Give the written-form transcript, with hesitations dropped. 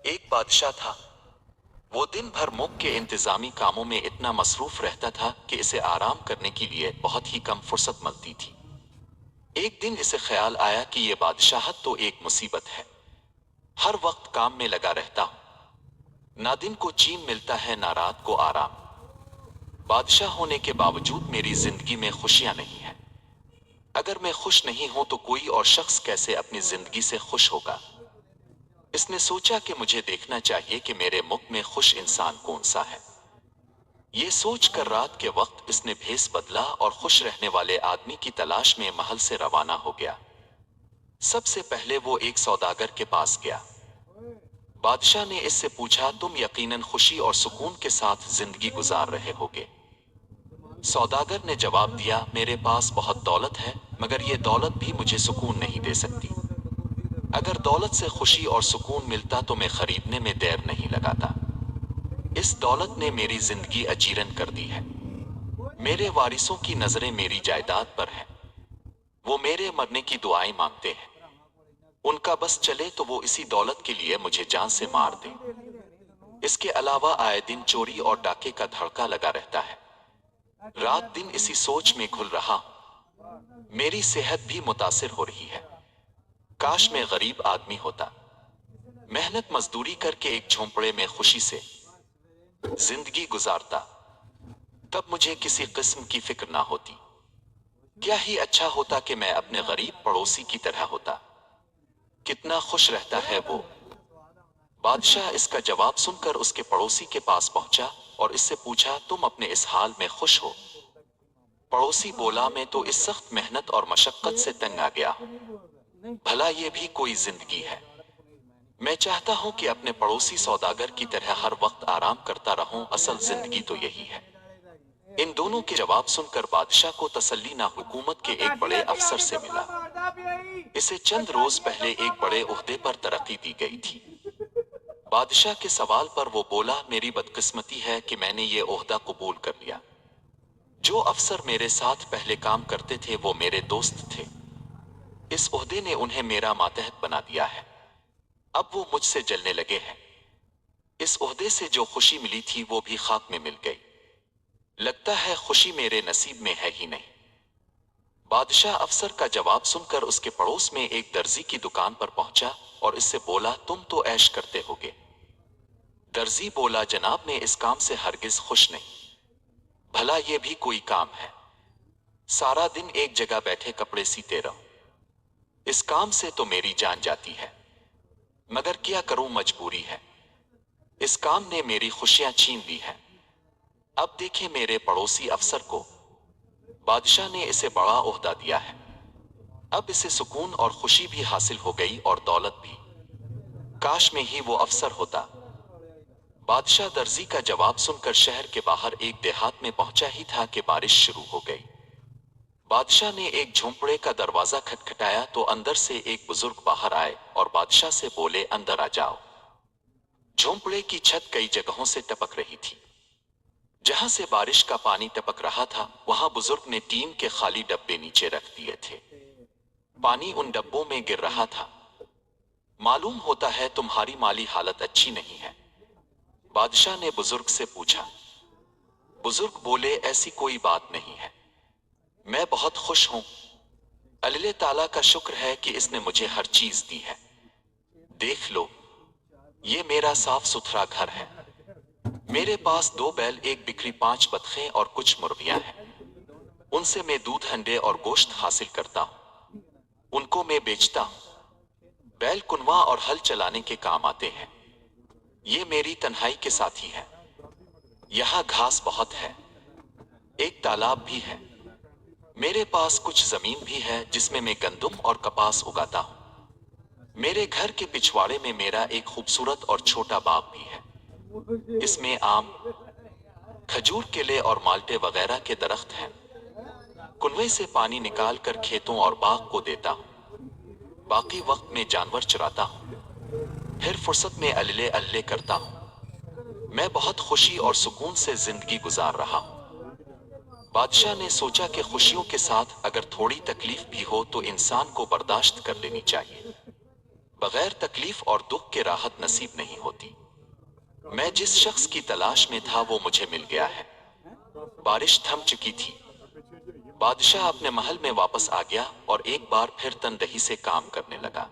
एक बादशाह था। वो दिन भर मुल्क के इंतजामी कामों में इतना मसरूफ रहता था कि इसे आराम करने के लिए बहुत ही कम फुर्सत मिलती थी। एक दिन इसे ख्याल आया कि ये बादशाहत तो एक मुसीबत है। हर वक्त काम में लगा रहता हूं, ना दिन को चैन मिलता है ना रात को आराम। बादशाह होने के बावजूद मेरी जिंदगी में खुशियां नहीं है। अगर मैं खुश नहीं हूं तो कोई और शख्स कैसे अपनी जिंदगी से खुश होगा। इसने सोचा कि मुझे देखना चाहिए कि मेरे मुल्क में खुश इंसान कौन सा है। ये सोच कर रात के वक्त इसने भेस बदला और खुश रहने वाले आदमी की तलाश में महल से रवाना हो गया। सबसे पहले वो एक सौदागर के पास गया। बादशाह ने इससे पूछा, तुम यकीनन खुशी और सुकून के साथ जिंदगी गुजार रहे होगे। सौदागर ने जवाब दिया, मेरे पास बहुत दौलत है, मगर ये दौलत भी मुझे सुकून नहीं दे सकती। अगर दौलत से खुशी और सुकून मिलता तो मैं खरीदने में देर नहीं लगाता। इस दौलत ने मेरी जिंदगी अजीरन कर दी है। मेरे वारिसों की नजरें मेरी जायदाद पर हैं। वो मेरे मरने की दुआएं मांगते हैं। उनका बस चले तो वो इसी दौलत के लिए मुझे जान से मार दे। इसके अलावा आए दिन चोरी और डाके का धड़का लगा रहता है। रात दिन इसी सोच में घुल रहा हूं। मेरी सेहत भी मुतासिर हो रही है। काश मैं गरीब आदमी होता, मेहनत मजदूरी करके एक झोंपड़े में खुशी से जिंदगी गुजारता। तब मुझे किसी किस्म की फिक्र ना होती। क्या ही अच्छा होता कि मैं अपने गरीब पड़ोसी की तरह होता। कितना खुश रहता है वो। बादशाह इसका जवाब सुनकर उसके पड़ोसी के पास पहुंचा और इससे पूछा, तुम अपने इस हाल में खुश हो? पड़ोसी बोला, मैं तो इस सख्त मेहनत और मशक्कत से तंग आ गया हूं। भला ये भी कोई जिंदगी है? मैं चाहता हूं कि अपने पड़ोसी सौदागर की तरह हर वक्त आराम करता रहूं। असल जिंदगी तो यही है। इन दोनों के जवाब सुनकर बादशाह को तसल्ली ना हुकूमत के एक बड़े अफसर से मिला। इसे चंद रोज पहले एक बड़े ओहदे पर तरक्की दी गई थी। बादशाह के सवाल पर वो बोला, मेरी बदकिस्मती है कि मैंने ये ओहदा कबूल कर लिया। जो अफसर मेरे साथ पहले काम करते थे वो मेरे दोस्त थे। इस ओहदे ने उन्हें मेरा मातहत बना दिया है। अब वो मुझसे जलने लगे हैं। इस ओहदे से जो खुशी मिली थी वो भी खाक में मिल गई। लगता है खुशी मेरे नसीब में है ही नहीं। बादशाह अफसर का जवाब सुनकर उसके पड़ोस में एक दर्जी की दुकान पर पहुंचा और इससे बोला, तुम तो ऐश करते होगे। दर्जी बोला, जनाब मैं इस काम से हरगिज खुश नहीं। भला ये भी कोई काम है? सारा दिन एक जगह बैठे कपड़े सीते रहो। इस काम से तो मेरी जान जाती है, मगर क्या करूं, मजबूरी है। इस काम ने मेरी खुशियां छीन ली है। अब देखें मेरे पड़ोसी अफसर को। बादशाह ने इसे बड़ा ओहदा दिया है। अब इसे सुकून और खुशी भी हासिल हो गई और दौलत भी। काश में ही वो अफसर होता। बादशाह दर्जी का जवाब सुनकर शहर के बाहर एक देहात में पहुंचा ही था कि बारिश शुरू हो गई। बादशाह ने एक झोंपड़े का दरवाजा खटखटाया तो अंदर से एक बुजुर्ग बाहर आए और बादशाह से बोले, अंदर आ जाओ। झोंपड़े की छत कई जगहों से टपक रही थी। जहां से बारिश का पानी टपक रहा था वहां बुजुर्ग ने टीन के खाली डब्बे नीचे रख दिए थे। पानी उन डब्बों में गिर रहा था। मालूम होता है तुम्हारी माली हालत अच्छी नहीं है। बादशाह ने बुजुर्ग से पूछा। बुजुर्ग बोले, ऐसी कोई बात नहीं है, मैं बहुत खुश हूं। अल्लाह ताला का शुक्र है कि इसने मुझे हर चीज दी है। देख लो, ये मेरा साफ सुथरा घर है। मेरे पास 2 बैल, एक बिक्री, 5 बतखें और कुछ मुर्गियां हैं। उनसे मैं दूध, अंडे और गोश्त हासिल करता हूं। उनको मैं बेचता हूं। बैल कुनवा और हल चलाने के काम आते हैं। ये मेरी तन्हाई के साथी है। यहाँ घास बहुत है। एक तालाब भी है। मेरे पास कुछ जमीन भी है जिसमें मैं गंदम और कपास उगाता हूँ। मेरे घर के पिछवाड़े में मेरा एक खूबसूरत और छोटा बाग भी है। इसमें आम, खजूर, केले और माल्टे वगैरह के दरख्त हैं। कुनवे से पानी निकाल कर खेतों और बाग को देता हूँ। बाकी वक्त में जानवर चराता हूँ। फिर फुर्सत में अल्ले अल्ले करता हूँ। मैं बहुत खुशी और सुकून से जिंदगी गुजार रहा हूँ। बादशाह ने सोचा कि खुशियों के साथ अगर थोड़ी तकलीफ भी हो तो इंसान को बर्दाश्त कर लेनी चाहिए। بغیر تکلیف اور دکھ کے راحت نصیب نہیں ہوتی۔ میں جس شخص کی تلاش میں تھا وہ مجھے مل گیا ہے۔ بارش تھم چکی تھی۔ بادشاہ اپنے محل میں واپس آ گیا اور ایک بار پھر تندہی سے کام کرنے لگا۔